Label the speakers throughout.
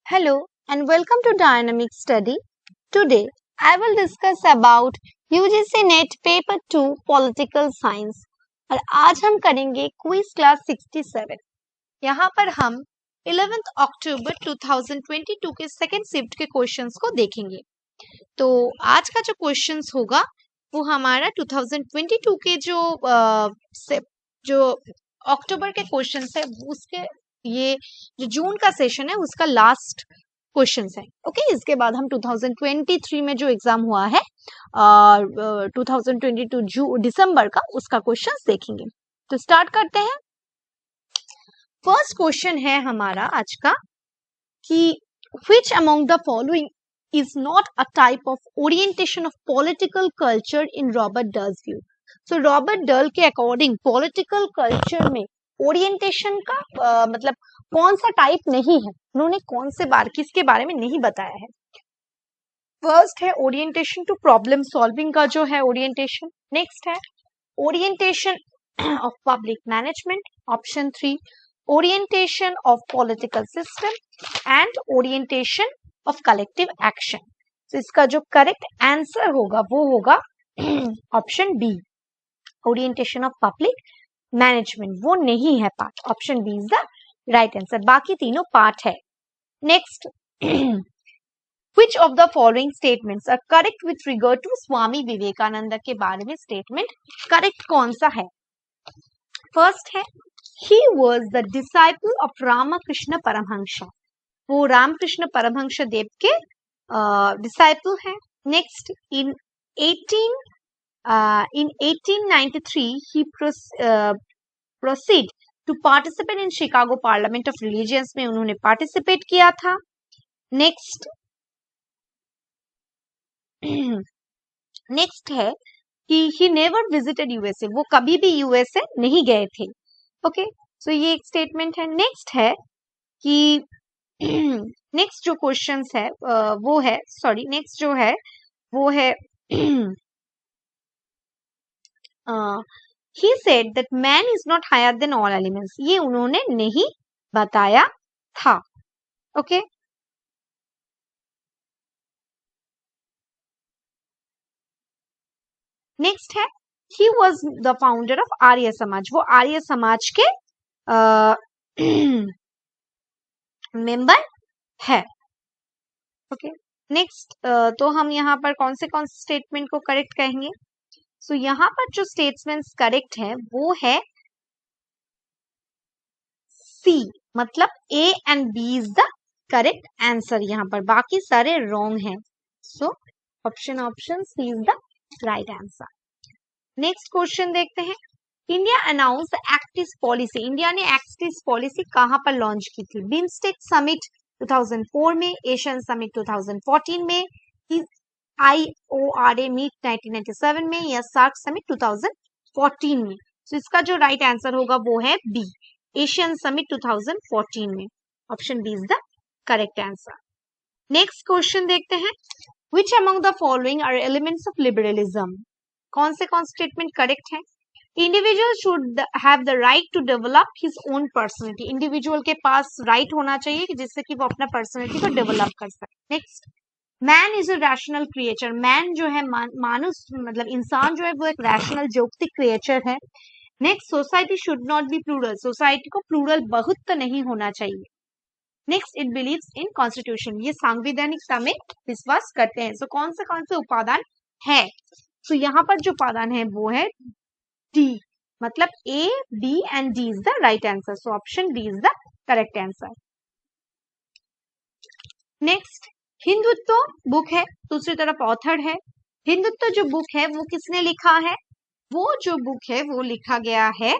Speaker 1: Hello and welcome to Dynamic Study. Today I will discuss about UGC NET Paper 2 Political Science और आज हम करेंगे quiz class 67। यहाँ पर हम 11 अक्टूबर 2022 के सेकेंड शिफ्ट के क्वेश्चंस को देखेंगे। तो आज का जो क्वेश्चंस होगा वो हमारा 2022 के जो अक्टूबर के क्वेश्चंस है उसके ये जो जून का सेशन है उसका लास्ट क्वेश्चंस है। ओके, इसके बाद हम 2023 में जो एग्जाम हुआ है 2022 दिसंबर का उसका क्वेश्चंस देखेंगे। तो स्टार्ट करते हैं। फर्स्ट क्वेश्चन है हमारा आज का कि which among the following is not a type of orientation of political culture in Robert Dahl's view? So Robert Dahl के अकॉर्डिंग पॉलिटिकल कल्चर में ओरिएंटेशन का मतलब कौन सा टाइप नहीं है, उन्होंने कौन से किसके बारे में नहीं बताया है। फर्स्ट है ओरिएंटेशन टू प्रॉब्लम सॉल्विंग का जो है ओरिएंटेशन। नेक्स्ट है orientation of public management, option 3 orientation of political system and orientation of collective action. तो इसका जो करेक्ट आंसर होगा वो होगा option B, orientation of public management. वो नहीं है part, option B is the right answer, बाकी तीनों पार्ट है। Next, which of the following statements are correct with regard to Swami Vivekananda के बारे में स्टेटमेंट करेक्ट कौन सा है। फर्स्ट है he was the disciple of Ramakrishna Paramhans, वो रामकृष्ण परमहंस देव के डिसाइपल है। Next, in 1893 he proceed to participate in Chicago Parliament of Religions में उन्होंने पार्टिसिपेट किया था। नेक्स्ट है कि he never visited USA, वो कभी भी यूएसए नहीं गए थे। ओके, सो ये एक स्टेटमेंट है। नेक्स्ट है कि नेक्स्ट जो क्वेश्चन है वो है नेक्स्ट जो है वो है he said that man is not higher than all elements, ये उन्होंने नहीं बताया था। ओके, नेक्स्ट है he was the founder of Arya Samaj, वो आर्य समाज के मेंबर है। ओके, नेक्स्ट तो हम यहाँ पर कौन से स्टेटमेंट को करेक्ट कहेंगे। सो यहाँ पर जो स्टेटमेंट्स करेक्ट है वो है सी, मतलब A and B is the correct answer यहाँ पर, बाकी सारे रॉन्ग हैं। So option C is the right answer. Next question देखते हैं। India announce the act east policy, India ने एक्ट ईस्ट पॉलिसी कहां पर लॉन्च की थी। बिम्स्टेक समिट 2004 में, एशियन समिट 2014 में, IORA मीट 1997 में, या सार्क समिट 2014 में। तो इसका जो राइट आंसर होगा वो है बी, एशियन समिट 2014 में। Option B is the correct answer. Next question देखते हैं। Which among the following are elements of liberalism? कौन से स्टेटमेंट करेक्ट है। Individual should have the right to develop his own personality, individual के पास right होना चाहिए कि जिससे कि वो अपना पर्सनैलिटी को डेवलप कर सके। Next, man is a rational creature, man जो है मानुष मतलब इंसान जो है वो एक रैशनल ज्योतिक क्रिएचर है। Next, society should not be plural, society को प्लूरल बहुत तो नहीं होना चाहिए। Next, it believes in constitution, ये संवैधानिकता में विश्वास करते हैं। सो कौन से उपादान है। तो यहाँ पर जो उपादान है वो है डी, मतलब A B and D is the right answer. So option D is the correct answer. Next, Hindutva book है, दूसरी तरफ ऑथर है। हिंदुत्व जो बुक है वो किसने लिखा है, वो जो बुक है वो लिखा गया है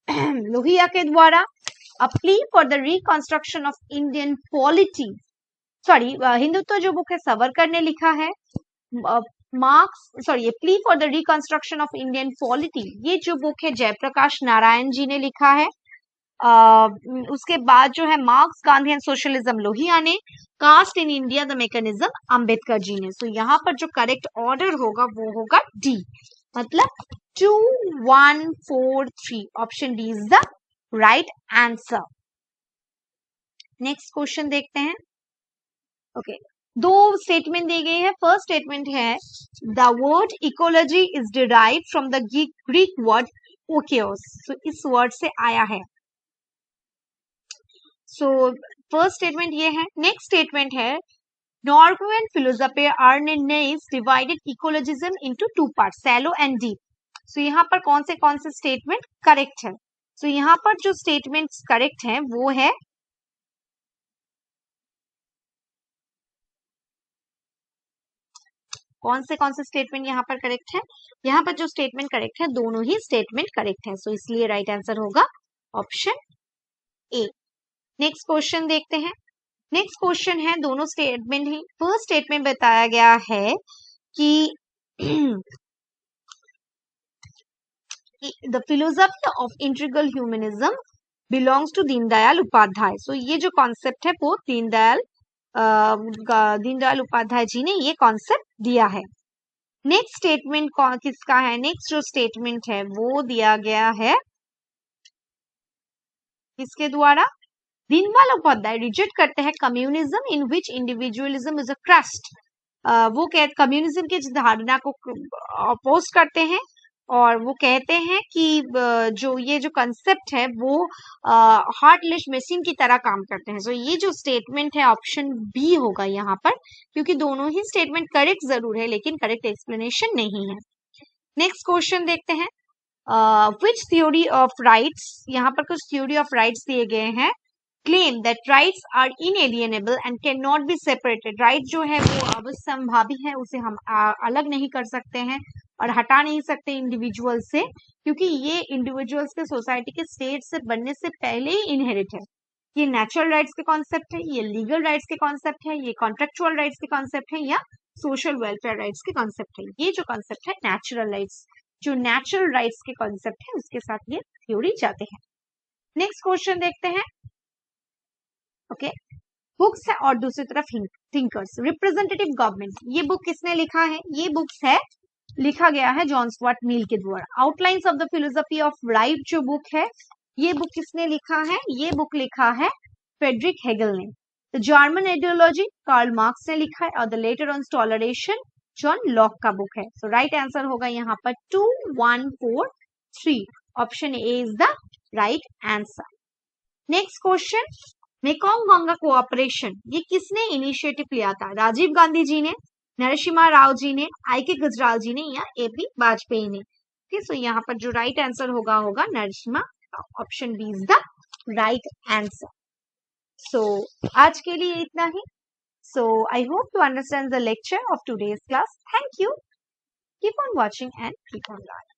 Speaker 1: लोहिया के द्वारा। A plea for the reconstruction of Indian polity, Hindutva जो बुक है सावरकर ने लिखा है। A plea for the reconstruction of Indian polity, ये जो बुक है जयप्रकाश नारायण जी ने लिखा है। उसके बाद जो है Marx, Gandhi and socialism Lohia ने, caste in India the mechanism Ambedkar ji ने। सो यहाँ पर जो करेक्ट ऑर्डर होगा वो होगा डी, मतलब 2 1 4 3, option D is the right answer. Next question देखते हैं। ओके, दो स्टेटमेंट दी गई है। फर्स्ट स्टेटमेंट है the word ecology is derived from the Greek word oikos. So इस वर्ड से आया है। सो फर्स्ट स्टेटमेंट ये है। नेक्स्ट स्टेटमेंट है Norwegian philosopher Arne divided ecologism into two parts, shallow and deep. So यहाँ पर कौन से स्टेटमेंट करेक्ट है? So यहाँ पर जो स्टेटमेंट्स करेक्ट हैं वो है कौन से स्टेटमेंट यहाँ पर करेक्ट है? यहाँ पर जो स्टेटमेंट करेक्ट है दोनों ही स्टेटमेंट करेक्ट है। सो इसलिए राइट आंसर होगा ऑप्शन ए। नेक्स्ट क्वेश्चन देखते हैं। नेक्स्ट क्वेश्चन है, दोनों स्टेटमेंट ही। फर्स्ट स्टेटमेंट बताया गया है कि the philosophy of integral humanism belongs to Deendayal Upadhyay. So ये जो कॉन्सेप्ट है वो दीनदयाल उपाध्याय जी ने ये कॉन्सेप्ट दिया है। नेक्स्ट स्टेटमेंट किसका है? नेक्स्ट जो स्टेटमेंट है वो दिया गया है किसके द्वारा? दीनदयाल उपाध्याय रिजेक्ट करते हैं communism in which individualism is a crust. वो कम्युनिज्म की धारणा को अपोज करते हैं और वो कहते हैं कि जो कंसेप्ट है वो हार्टलेस मशीन की तरह काम करते हैं। सो ये जो स्टेटमेंट है ऑप्शन बी होगा यहाँ पर, क्योंकि दोनों ही स्टेटमेंट करेक्ट जरूर है लेकिन करेक्ट एक्सप्लेनेशन नहीं है। नेक्स्ट क्वेश्चन देखते हैं। विच थ्योरी ऑफ राइट्स, यहाँ पर कुछ थ्योरी ऑफ राइट्स दिए गए हैं। Claim that rights are inalienable and cannot be separated. Right जो है वो अवश्यंभावी है, उसे हम अलग नहीं कर सकते हैं और हटा नहीं सकते इंडिविजुअल से, क्योंकि ये इंडिविजुअल्स के सोसाइटी के स्टेट से बनने से पहले ही इनहेरिट है। ये नेचुरल राइट्स के कॉन्सेप्ट है, ये लीगल राइट्स के कॉन्सेप्ट है, ये कॉन्ट्रेक्चुअल राइट्स के कॉन्सेप्ट है या सोशल वेलफेयर राइट्स के कॉन्सेप्ट है। ये जो कॉन्सेप्ट है नेचुरल राइट्स, जो नेचुरल राइट्स के कॉन्सेप्ट है उसके साथ ये थ्योरी जाते हैं। नेक्स्ट क्वेश्चन देखते हैं। ओके, बुक्स है और दूसरी तरफ थिंकर्स। रिप्रेजेंटेटिव गवर्नमेंट, ये बुक किसने लिखा है? ये बुक्स है लिखा गया है जॉन स्टुअर्ट मिल के द्वारा। Outlines of the philosophy of right जो बुक है, ये बुक किसने लिखा है? ये बुक लिखा है फ्रेडरिक हेगल ने। The German ideology Karl Marx ने लिखा है और the letter on toleration John Locke का बुक है। सो राइट आंसर होगा यहाँ पर 2, 1, 4, 3। Option A is the right answer. Next question, Mekong Ganga cooperation ये किसने इनिशिएटिव लिया था? राजीव गांधी जी ने, नरसिम्हा राव जी ने, आई.के. गुजराल जी ने या ए.पी. वाजपेयी ने? ठीक, सो यहाँ पर जो राइट आंसर होगा Narasimha Rao. Option B is the right answer. So आज के लिए इतना ही। So I hope to understand the lecture of today's class. Thank you. Keep on watching and keep on learning.